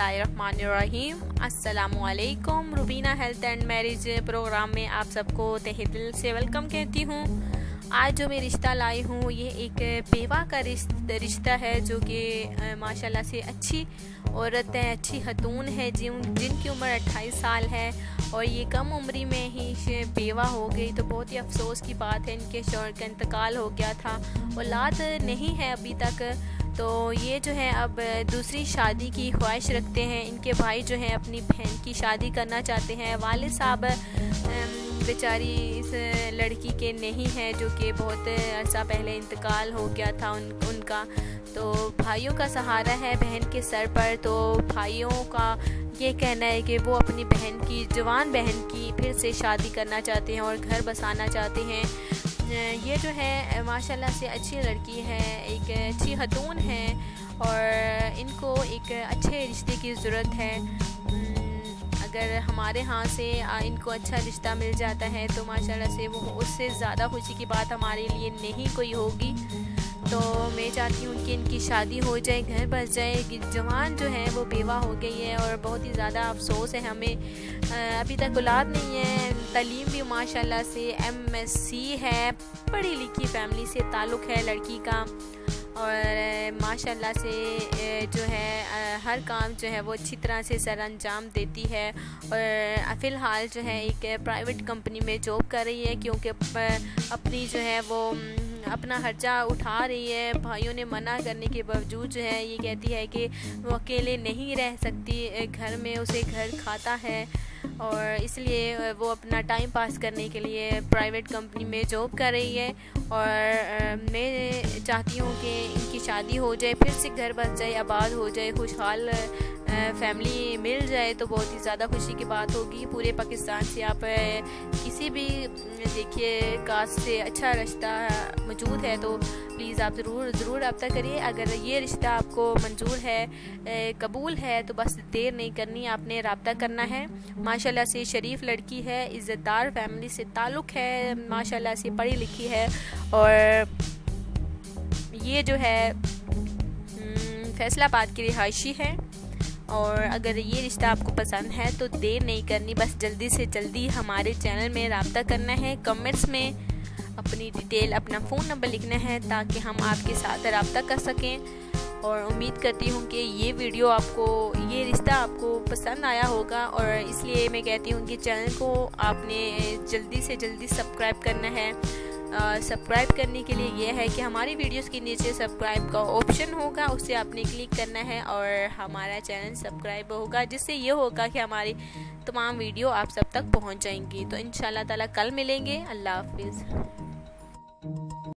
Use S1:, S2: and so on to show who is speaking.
S1: बिस्मिल्लाहिर्रहमानिर्रहीम। अस्सलामुअलैकुम। Rubina health and marriage programme में आप सबको तहे दिल से वेलकम कहती हूँ। आज जो मैं रिश्ता लाई हूँ ये एक बेवा का रिश्ता है जो कि माशाल्लाह से अच्छी औरत है, अच्छी खतून है जिनकी उम्र 28 साल है और ये कम उम्री में ही बेवा हो गई। तो बहुत ही अफसोस की बात है, इनके शौहर का इंतकाल हो गया था, औलाद नहीं है अभी तक। तो ये जो है अब दूसरी शादी की ख्वाहिश रखते हैं। इनके भाई जो हैं अपनी बहन की शादी करना चाहते हैं। वालिद साहब बेचारी इस लड़की के नहीं है जो कि बहुत अर्सा पहले इंतकाल हो गया था उनका। तो भाइयों का सहारा है बहन के सर पर। तो भाइयों का ये कहना है कि वो अपनी बहन की, जवान बहन की फिर से शादी करना चाहते हैं और घर बसाना चाहते हैं। ये जो है माशाल्लाह से अच्छी लड़की है, एक अच्छी खतून है और इनको एक अच्छे रिश्ते की ज़रूरत है। अगर हमारे यहाँ से इनको अच्छा रिश्ता मिल जाता है तो माशाल्लाह से वो उससे ज़्यादा खुशी की बात हमारे लिए नहीं कोई होगी। तो मैं चाहती हूँ कि इनकी शादी हो जाए, घर बस जाए। जवान जो है वो बेवा हो गई है और बहुत ही ज़्यादा अफसोस है हमें। अभी तक औलाद नहीं है। तालीम भी माशाल्लाह से MSc है, पढ़ी लिखी फैमिली से ताल्लुक़ है लड़की का और माशाल्लाह से जो है हर काम जो है वो अच्छी तरह से सर अंजाम देती है और फ़िलहाल जो है एक प्राइवेट कंपनी में जॉब कर रही है क्योंकि अपनी जो है वो अपना खर्चा उठा रही है। भाइयों ने मना करने के बावजूद जो है ये कहती है कि वो अकेले नहीं रह सकती, घर में उसे घर खाता है और इसलिए वो अपना टाइम पास करने के लिए प्राइवेट कंपनी में जॉब कर रही है। और मैं चाहती हूँ कि इनकी शादी हो जाए, फिर से घर बस जाए, आबाद हो जाए, खुशहाल फैमिली मिल जाए तो बहुत ही ज़्यादा खुशी की बात होगी। पूरे पाकिस्तान से आप किसी भी देखिए कास्ट से अच्छा रिश्ता मौजूद है तो प्लीज़ आप ज़रूर रब्ता करिए। अगर ये रिश्ता आपको मंजूर है, कबूल है तो बस देर नहीं करनी, आपने रब्ता करना है। माशाल्लाह से शरीफ लड़की है, इज़्ज़तदार फैमिली से ताल्लुक़ है, माशाल्लाह से पढ़ी लिखी है और ये जो है फैसलाबाद की रिहायशी है। और अगर ये रिश्ता आपको पसंद है तो देर नहीं करनी, बस जल्दी से जल्दी हमारे चैनल में रब्ता करना है। कमेंट्स में अपनी डिटेल, अपना फ़ोन नंबर लिखना है ताकि हम आपके साथ रब्ता कर सकें। और उम्मीद करती हूँ कि ये वीडियो आपको, ये रिश्ता आपको पसंद आया होगा और इसलिए मैं कहती हूँ कि चैनल को आपने जल्दी से जल्दी सब्सक्राइब करना है। सब्सक्राइब करने के लिए ये है कि हमारी वीडियोस के नीचे सब्सक्राइब का ऑप्शन होगा, उससे आपने क्लिक करना है और हमारा चैनल सब्सक्राइब होगा, जिससे ये होगा कि हमारी तमाम वीडियो आप सब तक पहुंच जाएंगी। तो इंशाल्लाह ताला कल मिलेंगे। अल्लाह हाफिज़।